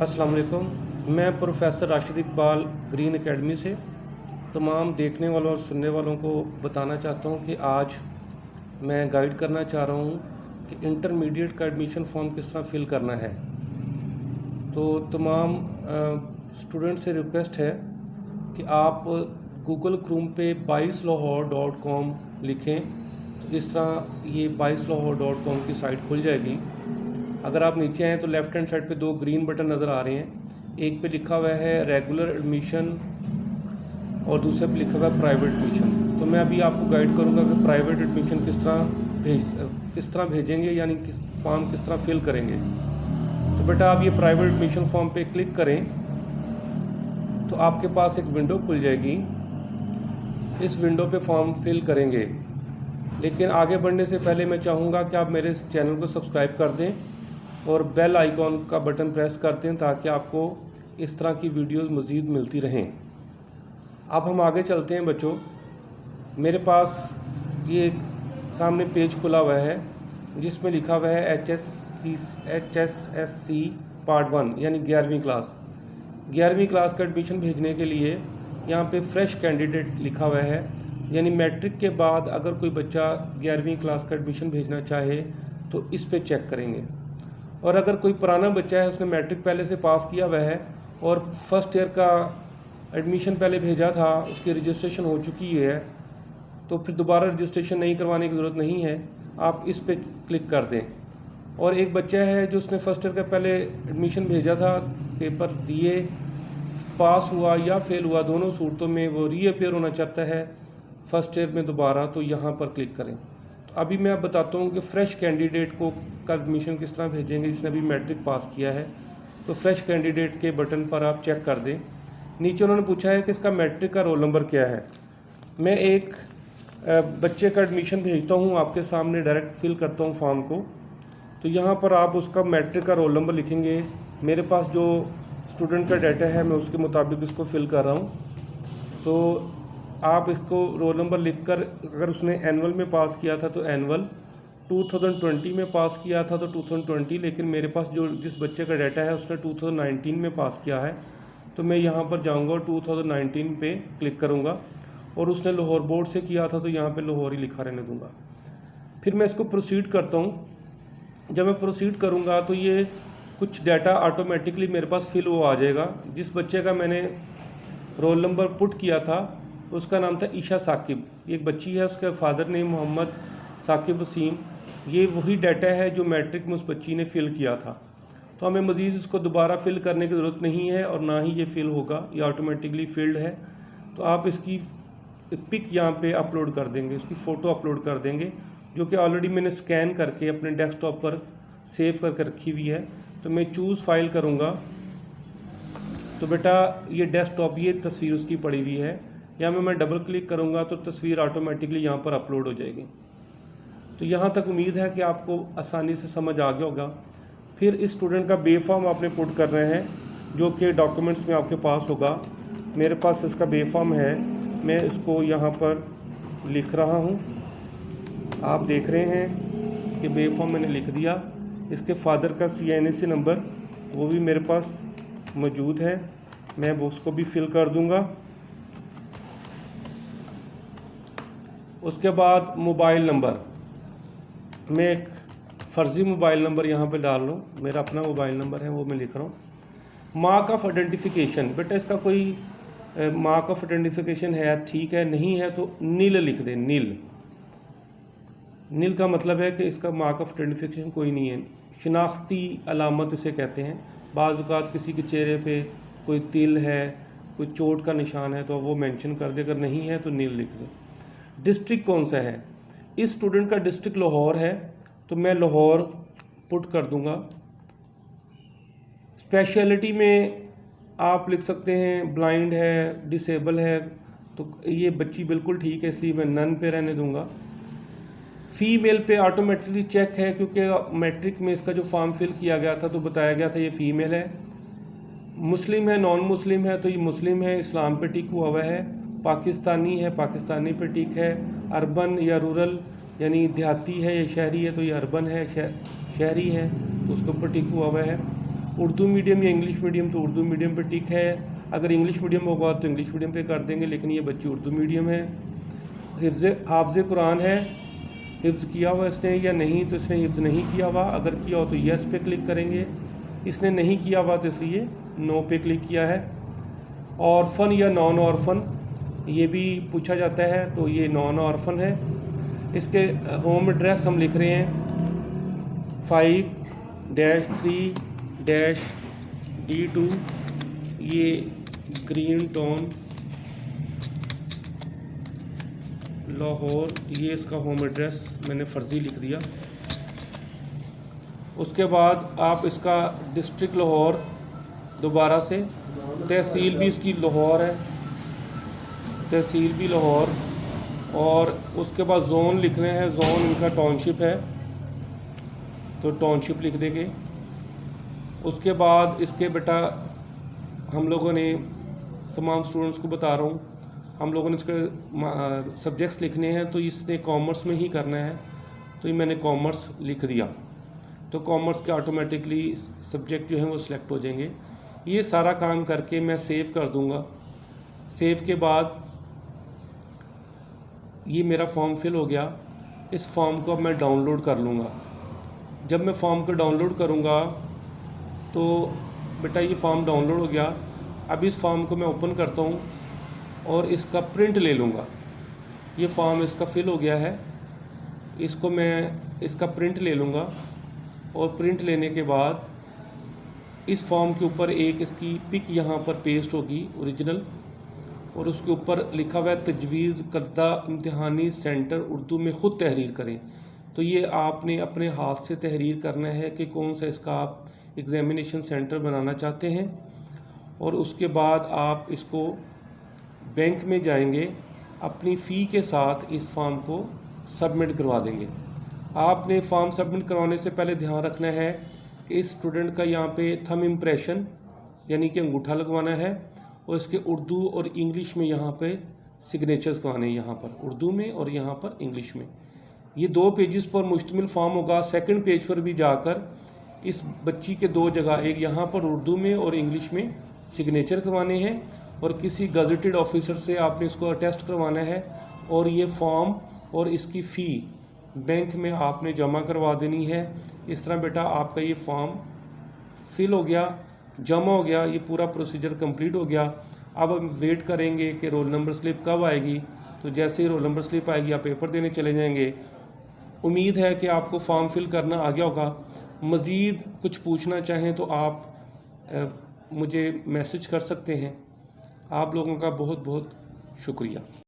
अस्सलाम वालेकुम। मैं professor Rashid Iqbal green academy से तमाम देखने वालों और सुनने वालों को बताना चाहता हूं कि आज मैं गाइड करना चाह रहा हूं कि इंटरमीडिएट का एडमिशन फॉर्म किस तरह फ़िल करना है। तो तमाम स्टूडेंट से रिक्वेस्ट है कि आप गूगल क्रोम पे 22lahore.com लिखें तो इस तरह ये 22lahore.com की साइट खुल जाएगी। अगर आप नीचे आएँ तो लेफ़्ट हैंड साइड पे दो ग्रीन बटन नज़र आ रहे हैं। एक पे लिखा हुआ है रेगुलर एडमिशन और दूसरे पे लिखा हुआ है प्राइवेट एडमिशन। तो मैं अभी आपको गाइड करूँगा कि प्राइवेट एडमिशन किस तरह भेजेंगे, यानी किस फॉर्म किस तरह फिल करेंगे। तो बेटा आप ये प्राइवेट एडमिशन फॉर्म पे क्लिक करें तो आपके पास एक विंडो खुल जाएगी। इस विंडो पे फॉर्म फिल करेंगे, लेकिन आगे बढ़ने से पहले मैं चाहूँगा कि आप मेरे चैनल को सब्सक्राइब कर दें और बेल आइकॉन का बटन प्रेस कर दें ताकि आपको इस तरह की वीडियोस मज़ीद मिलती रहें। अब हम आगे चलते हैं बच्चों। मेरे पास ये सामने पेज खुला हुआ है जिसमें लिखा हुआ है HSSC पार्ट 1 यानी 11वीं क्लास। 11वीं क्लास का एडमिशन भेजने के लिए यहाँ पे फ्रेश कैंडिडेट लिखा हुआ है, यानी मैट्रिक के बाद अगर कोई बच्चा 11वीं क्लास का एडमिशन भेजना चाहे तो इस पे चेक करेंगे। और अगर कोई पुराना बच्चा है, उसने मैट्रिक पहले से पास किया हुआ है और फर्स्ट ईयर का एडमिशन पहले भेजा था, उसकी रजिस्ट्रेशन हो चुकी है, तो फिर दोबारा रजिस्ट्रेशन नहीं करवाने की ज़रूरत नहीं है, आप इस पे क्लिक कर दें। और एक बच्चा है जो उसने फर्स्ट ईयर का पहले एडमिशन भेजा था, पेपर दिए, पास हुआ या फेल हुआ, दोनों सूरतों में वो रीअपेयर होना चाहता है फर्स्ट ईयर में दोबारा, तो यहाँ पर क्लिक करें। तो अभी मैं आप बताता हूँ कि फ़्रेश कैंडिडेट को का एडमिशन किस तरह भेजेंगे जिसने अभी मैट्रिक पास किया है। तो फ्रेश कैंडिडेट के बटन पर आप चेक कर दें। नीचे उन्होंने पूछा है कि इसका मैट्रिक का रोल नंबर क्या है। मैं एक बच्चे का एडमिशन भेजता हूँ आपके सामने, डायरेक्ट फिल करता हूँ फॉर्म को। तो यहाँ पर आप उसका मैट्रिक का रोल नंबर लिखेंगे। मेरे पास जो स्टूडेंट का डाटा है मैं उसके मुताबिक इसको फिल कर रहा हूँ। तो आप इसको रोल नंबर लिखकर, अगर उसने एनुअल में पास किया था तो एनुअल, 2020 में पास किया था तो 2020, लेकिन मेरे पास जो जिस बच्चे का डाटा है उसने 2019 में पास किया है, तो मैं यहाँ पर जाऊँगा और 2019 पे क्लिक करूँगा। और उसने लाहौर बोर्ड से किया था तो यहाँ पे लाहौर ही लिखा रहने दूँगा। फिर मैं इसको प्रोसीड करता हूँ। जब मैं प्रोसीड करूँगा तो ये कुछ डाटा ऑटोमेटिकली मेरे पास फिल हो आ जाएगा। जिस बच्चे का मैंने रोल नंबर पुट किया था उसका नाम था ईशा साकिब, एक बच्ची है, उसके फादर नेम मोहम्मद साकिब वसीम। ये वही डाटा है जो मैट्रिक में उस बच्ची ने फ़िल किया था। तो हमें मज़ीद इसको दोबारा फ़िल करने की ज़रूरत नहीं है और ना ही ये फ़िल होगा, ये ऑटोमेटिकली फिल्ड है। तो आप इसकी पिक यहाँ पे अपलोड कर देंगे, उसकी फ़ोटो अपलोड कर देंगे, जो कि ऑलरेडी मैंने स्कैन करके अपने डेस्कटॉप पर सेव करके रखी हुई है। तो मैं चूज़ फाइल करूँगा तो बेटा ये डेस्कटॉप, ये तस्वीर उसकी पड़ी हुई है, यहाँ में मैं डबल क्लिक करूँगा तो तस्वीर ऑटोमेटिकली यहाँ पर अपलोड हो जाएगी। तो यहाँ तक उम्मीद है कि आपको आसानी से समझ आ गया होगा। फिर इस स्टूडेंट का बे फॉर्म आपने पुट कर रहे हैं जो कि डॉक्यूमेंट्स में आपके पास होगा। मेरे पास इसका बे फॉर्म है, मैं इसको यहाँ पर लिख रहा हूँ। आप देख रहे हैं कि बे फॉर्म मैंने लिख दिया। इसके फादर का CNAC नंबर वो भी मेरे पास मौजूद है, मैं वो उसको भी फिल कर दूँगा। उसके बाद मोबाइल नंबर, मैं एक फ़र्ज़ी मोबाइल नंबर यहाँ पे डाल लूँ, मेरा अपना मोबाइल नंबर है वो मैं लिख रहा हूँ। मार्क ऑफ आइडेंटिफिकेशन, बेटा इसका कोई मार्क ऑफ आइडेंटिफिकेशन है, ठीक है, नहीं है तो नील लिख दें। नील, नील का मतलब है कि इसका मार्क ऑफ आइडेंटिफिकेशन कोई नहीं है, शिनाख्ती अलामत इसे कहते हैं। बाज़ औक़ात किसी के चेहरे पे कोई तिल है, कोई चोट का निशान है तो वो मेंशन कर दे, अगर नहीं है तो नील लिख दें। डिस्ट्रिक्ट कौन सा है, इस स्टूडेंट का डिस्ट्रिक्ट लाहौर है तो मैं लाहौर पुट कर दूंगा। स्पेशलिटी में आप लिख सकते हैं ब्लाइंड है, डिसेबल है, तो ये बच्ची बिल्कुल ठीक है इसलिए मैं नन पे रहने दूंगा। फ़ीमेल पे ऑटोमेटिकली चेक है क्योंकि मैट्रिक में इसका जो फॉर्म फिल किया गया था तो बताया गया था ये फ़ीमेल है। मुस्लिम है, नॉन मुस्लिम है तो ये मुस्लिम है, इस्लाम पे टिक हुआ हुआ है। पाकिस्तानी है, पाकिस्तानी पे टिक है। अर्बन या रूरल यानी देहाती है या शहरी है तो ये अर्बन है, शहरी है तो उसके ऊपर टिक हुआ हुआ है। उर्दू मीडियम या इंग्लिश मीडियम तो उर्दू मीडियम पे टिक है, अगर इंग्लिश मीडियम होगा तो इंग्लिश मीडियम पे कर देंगे, लेकिन ये बच्ची उर्दू मीडियम है। हाफ़िज़ कुरान है, हिफ्ज़ किया हुआ इसने या नहीं, तो इसने हिफ्ज़ नहीं किया हुआ, अगर किया हो तो येस पे क्लिक करेंगे, इसने नहीं किया हुआ तो इसलिए नो पे क्लिक किया है। ऑर्फन या नॉन ऑर्फन ये भी पूछा जाता है, तो ये नॉन ऑर्फन है। इसके होम एड्रेस हम लिख रहे हैं 5-3-D2, ये ग्रीन टाउन लाहौर, ये इसका होम एड्रेस मैंने फ़र्ज़ी लिख दिया। उसके बाद आप इसका डिस्ट्रिक्ट लाहौर दोबारा से, तहसील भी इसकी लाहौर है, तहसील भी लाहौर, और उसके बाद जोन लिखने हैं, जोन इनका टाउनशिप है तो टाउनशिप लिख देंगे। उसके बाद इसके बेटा हम लोगों ने तमाम स्टूडेंट्स को बता रहा हूँ, हम लोगों ने इसके सब्जेक्ट्स लिखने हैं, तो इसने कॉमर्स में ही करना है, तो ये मैंने कॉमर्स लिख दिया, तो कॉमर्स के ऑटोमेटिकली सब्जेक्ट जो हैं वो सिलेक्ट हो जाएंगे। ये सारा काम करके मैं सेव कर दूंगा। सेव के बाद ये मेरा फॉर्म फिल हो गया। इस फॉर्म को अब मैं डाउनलोड कर लूँगा। जब मैं फॉर्म को डाउनलोड करूँगा तो बेटा ये फॉर्म डाउनलोड हो गया। अब इस फॉर्म को मैं ओपन करता हूँ और इसका प्रिंट ले लूँगा। ये फॉर्म इसका फिल हो गया है, इसको मैं इसका प्रिंट ले लूँगा, और प्रिंट लेने के बाद इस फॉर्म के ऊपर एक इसकी पिक यहाँ पर पेस्ट होगी ओरिजिनल, और उसके ऊपर लिखा हुआ है तजवीज़ करदा इम्तिहानी सेंटर उर्दू में ख़ुद तहरीर करें। तो ये आपने अपने हाथ से तहरीर करना है कि कौन सा इसका आप एग्ज़ामिनेशन सेंटर बनाना चाहते हैं, और उसके बाद आप इसको बैंक में जाएंगे, अपनी फ़ी के साथ इस फॉर्म को सबमिट करवा देंगे। आपने फॉर्म सबमिट करवाने से पहले ध्यान रखना है कि इस स्टूडेंट का यहाँ पे थंब इम्प्रेशन यानी कि अंगूठा लगवाना है, और इसके उर्दू और इंग्लिश में यहाँ पे सिग्नेचर्स करवाने हैं, यहाँ पर उर्दू में और यहाँ पर इंग्लिश में। ये 2 पेजेस पर मुश्तमिल फॉर्म होगा। सेकंड पेज पर भी जाकर इस बच्ची के 2 जगह, एक यहाँ पर उर्दू में और इंग्लिश में सिग्नेचर करवाने हैं, और किसी गज़ेटेड ऑफिसर से आपने इसको अटेस्ट करवाना है, और ये फॉर्म और इसकी फ़ी बैंक में आपने जमा करवा देनी है। इस तरह बेटा आपका ये फॉर्म फिल हो गया, जमा हो गया, ये पूरा प्रोसीजर कंप्लीट हो गया। अब हम वेट करेंगे कि रोल नंबर स्लिप कब आएगी। तो जैसे ही रोल नंबर स्लिप आएगी आप पेपर देने चले जाएंगे। उम्मीद है कि आपको फॉर्म फिल करना आ गया होगा। मज़ीद कुछ पूछना चाहें तो आप मुझे मैसेज कर सकते हैं। आप लोगों का बहुत बहुत शुक्रिया।